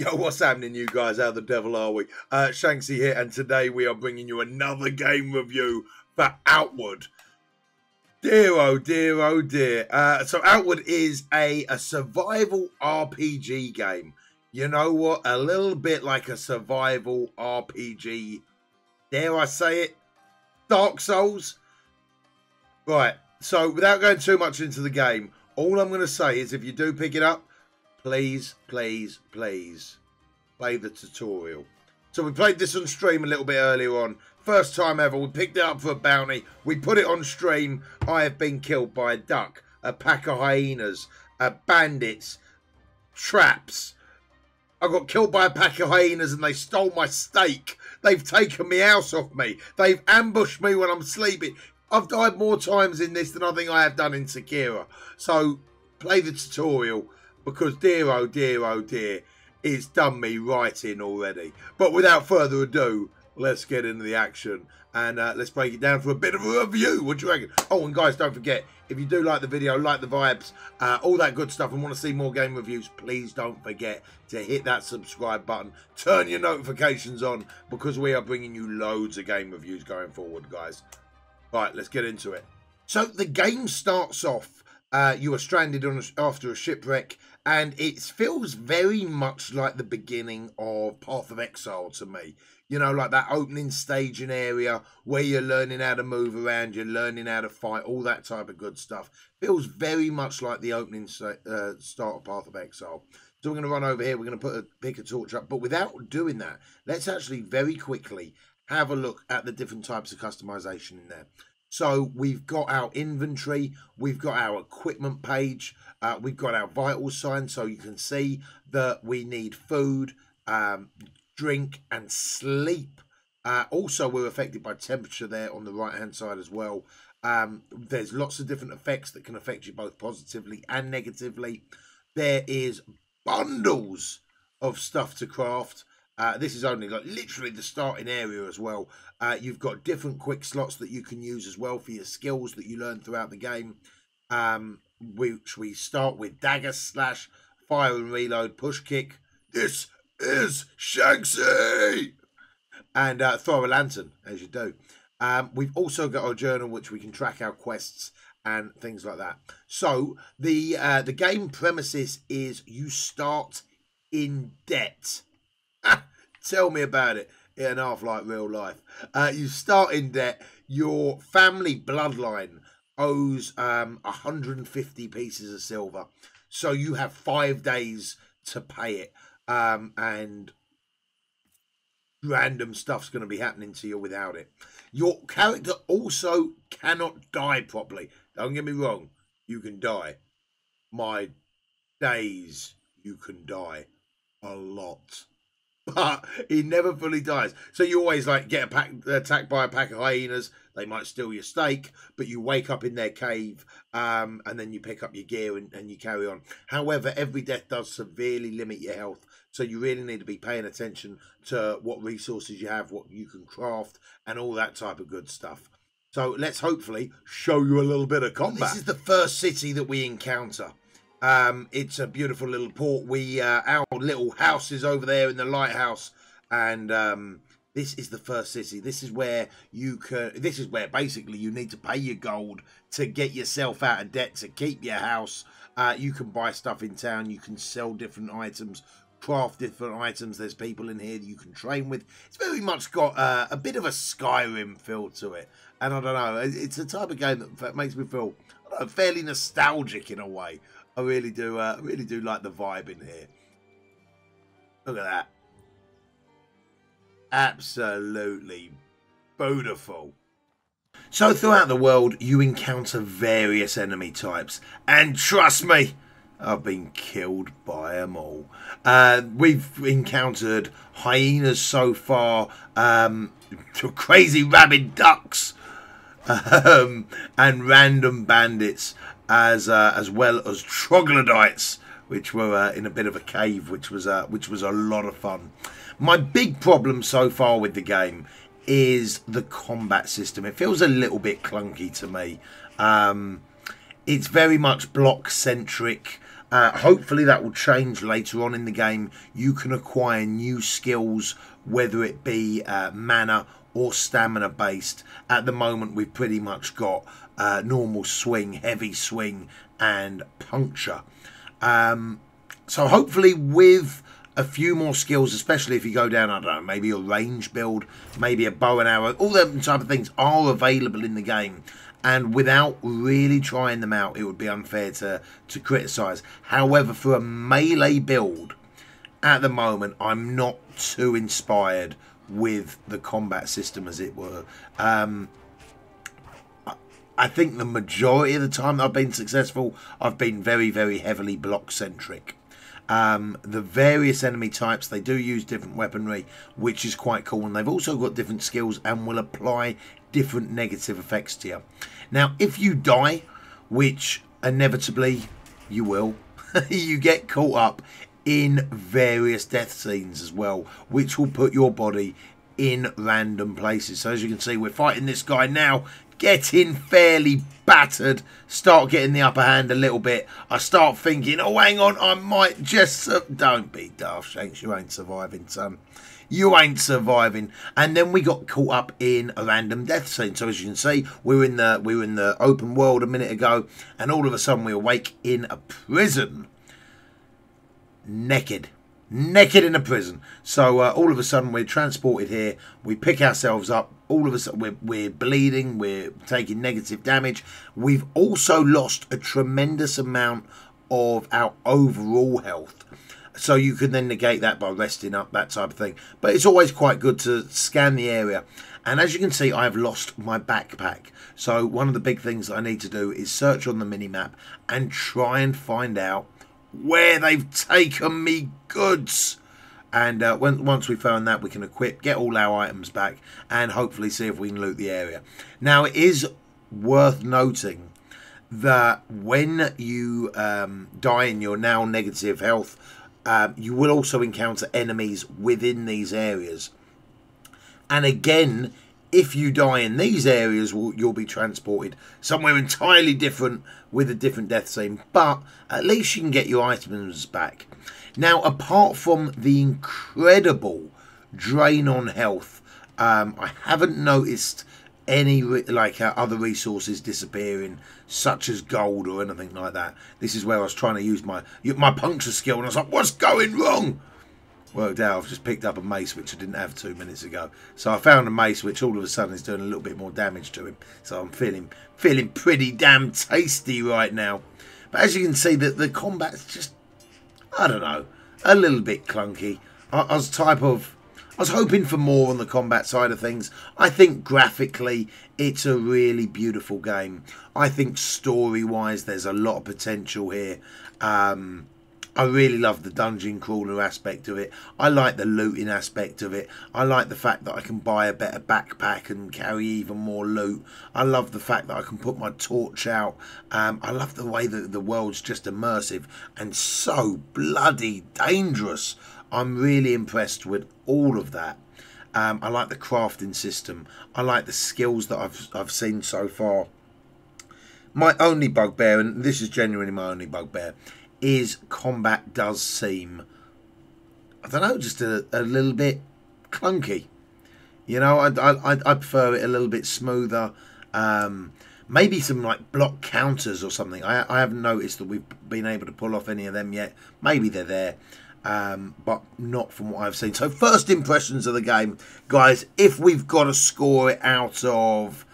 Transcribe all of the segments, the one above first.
Yo, what's happening, you guys? How the devil are we? Shanksy here, and today we are bringing you another game review for Outward. Dear, oh dear, oh dear. So Outward is a survival RPG game. You know what? A little bit like a survival RPG. Dare I say it? Dark Souls? Right, so without going too much into the game, all I'm going to say is if you do pick it up, please, please, please play the tutorial. So we played this on stream a little bit earlier on. First time ever. We picked it up for a bounty. We put it on stream. I have been killed by a duck, a pack of hyenas, bandits, traps. I got killed by a pack of hyenas and they stole my steak. They've taken my house off me. They've ambushed me when I'm sleeping. I've died more times in this than I think I have done in Sekiro. So play the tutorial because dear, oh dear, it's done me right in already. But without further ado, let's get into the action and let's break it down for a bit of a review. What do you reckon? Oh, and guys, don't forget, if you do like the video, like the vibes, all that good stuff, and want to see more game reviews, please don't forget to hit that subscribe button. Turn your notifications on because we are bringing you loads of game reviews going forward, guys. Right, let's get into it. So the game starts off, you are stranded after a shipwreck, and it feels very much like the beginning of Path of Exile to me. You know, like that opening staging area where you're learning how to move around, you're learning how to fight, all that type of good stuff. Feels very much like the opening start of Path of Exile. So we're going to run over here, we're going to pick a torch up, but without doing that, let's actually very quickly have a look at the different types of customization in there. So we've got our inventory, we've got our equipment page, we've got our vital sign, so you can see that we need food, drink and sleep. Also, we're affected by temperature there on the right hand side as well. There's lots of different effects that can affect you both positively and negatively. There is bundles of stuff to craft. This is only like literally the starting area as well. You've got different quick slots that you can use as well for your skills that you learn throughout the game. Which we start with dagger, slash, fire and reload, push kick. This is Shanksy! And throw a lantern, as you do. We've also got our journal, which we can track our quests and things like that. So the game premises is you start in debt. Tell me about it. In half like real life. You start in debt. Your family bloodline owes 150 pieces of silver. So you have 5 days to pay it. And random stuff's going to be happening to you without it. Your character also cannot die properly. Don't get me wrong. You can die. My days, you can die a lot. But he never fully dies. So you always like get attacked by a pack of hyenas. They might steal your steak, but you wake up in their cave, and then you pick up your gear and you carry on. However, every death does severely limit your health. So you really need to be paying attention to what resources you have, what you can craft, and all that type of good stuff. So let's hopefully show you a little bit of combat. This is the first city that we encounter. It's a beautiful little port. Our little house is over there in the lighthouse, and this is the first city. This is where basically you need to pay your gold to get yourself out of debt, to keep your house. You can buy stuff in town. You can sell different items, craft different items. There's people in here that you can train with. It's very much got a bit of a Skyrim feel to it, and I don't know. It's a type of game that makes me feel, I don't know, fairly nostalgic in a way. I really do like the vibe in here. Look at that. Absolutely beautiful. So throughout the world, you encounter various enemy types. And trust me, I've been killed by them all. We've encountered hyenas so far, crazy rabid ducks, and random bandits. As well as troglodytes, which were in a bit of a cave, which was a lot of fun. My big problem so far with the game is the combat system. It feels a little bit clunky to me. It's very much block centric. Hopefully that will change later on in the game. You can acquire new skills, whether it be mana or stamina based. At the moment we've pretty much got normal swing, heavy swing and puncture. So hopefully with a few more skills, especially if you go down, I don't know, maybe a range build, maybe a bow and arrow, all them type of things are available in the game. And without really trying them out, it would be unfair to criticise. However, for a melee build, at the moment, I'm not too inspired with the combat system, as it were. I think the majority of the time that I've been successful, I've been very, very heavily block-centric. The various enemy types, they do use different weaponry, which is quite cool. And they've also got different skills and will apply different negative effects to you. Now, if you die, which inevitably you will, you get caught up in various death scenes as well, which will put your body in random places. So as you can see, we're fighting this guy now, getting fairly battered, start getting the upper hand a little bit. I start thinking, oh, hang on, I might just... Don't be daft, Shanks, you ain't surviving, son. You ain't surviving. And then we got caught up in a random death scene. So as you can see, we were in the open world a minute ago, and all of a sudden we awake in a prison. Naked in a prison. So all of a sudden we're transported here. We pick ourselves up. All of a sudden we're bleeding. We're taking negative damage. We've also lost a tremendous amount of our overall health. So you can then negate that by resting up, that type of thing. But it's always quite good to scan the area. And as you can see, I've lost my backpack. So one of the big things that I need to do is search on the mini-map and try and find out where they've taken me goods. And once we found that, we can equip, get all our items back, and hopefully see if we can loot the area. Now, it is worth noting that when you die in your now negative health, you will also encounter enemies within these areas. And again, if you die in these areas, you'll be transported somewhere entirely different with a different death scene. But at least you can get your items back. Now, apart from the incredible drain on health, I haven't noticed any other resources disappearing, such as gold or anything like that. This is where I was trying to use my puncture skill, and I was like, what's going wrong? Worked out, I've just picked up a mace which I didn't have 2 minutes ago. So I found a mace which all of a sudden is doing a little bit more damage to him. So I'm feeling pretty damn tasty right now. But as you can see, the combat's just, I don't know, a little bit clunky. I was hoping for more on the combat side of things. I think graphically, it's a really beautiful game. I think story-wise, there's a lot of potential here. I really love the dungeon crawler aspect of it. I like the looting aspect of it. I like the fact that I can buy a better backpack and carry even more loot. I love the fact that I can put my torch out. I love the way that the world's just immersive and so bloody dangerous. I'm really impressed with all of that. I like the crafting system. I like the skills that I've seen so far. My only bugbear, and this is genuinely my only bugbear, is combat does seem, I don't know, just a little bit clunky. You know, I prefer it a little bit smoother. Maybe some like block counters or something. I haven't noticed that we've been able to pull off any of them yet. Maybe they're there, but not from what I've seen. So first impressions of the game, guys, if we've got to score it out of,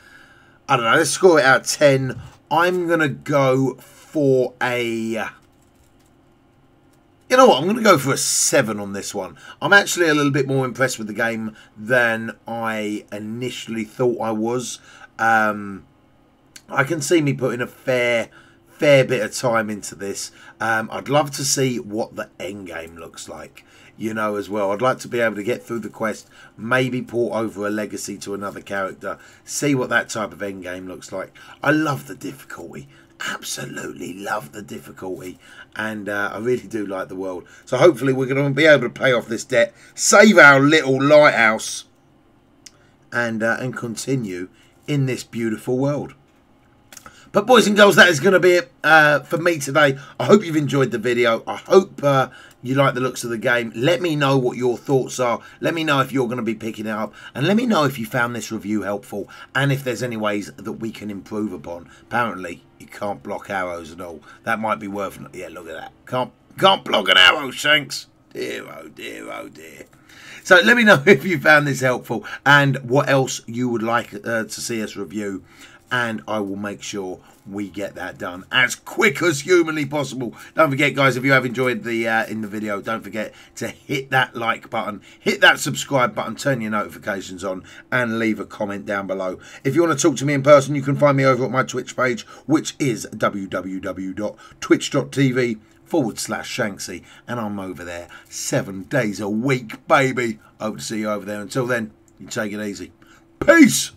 I don't know, let's score it out of 10. I'm going to go for a... You know what, I'm going to go for a 7 on this one. I'm actually a little bit more impressed with the game than I initially thought I was. I can see me putting a fair bit of time into this. I'd love to see what the end game looks like, you know, as well. I'd like to be able to get through the quest, maybe port over a legacy to another character, see what that type of end game looks like. I love the difficulty. Absolutely love the difficulty, and I really do like the world. So hopefully we're going to be able to pay off this debt, save our little lighthouse, and continue in this beautiful world. But boys and girls, that is going to be it for me today. I hope you've enjoyed the video. I hope you like the looks of the game. Let me know what your thoughts are. Let me know if you're going to be picking it up. And let me know if you found this review helpful. And if there's any ways that we can improve upon. Apparently, you can't block arrows at all. That might be worth... Yeah, look at that. Can't block an arrow, Shanks. Dear, oh dear, oh dear. So let me know if you found this helpful. And what else you would like to see us review. And I will make sure we get that done as quick as humanly possible. Don't forget, guys, if you have enjoyed the in the video, don't forget to hit that like button, hit that subscribe button, turn your notifications on, and leave a comment down below. If you want to talk to me in person, you can find me over at my Twitch page, which is www.twitch.tv/Shanksy, and I'm over there 7 days a week, baby. Hope to see you over there. Until then, you take it easy. Peace.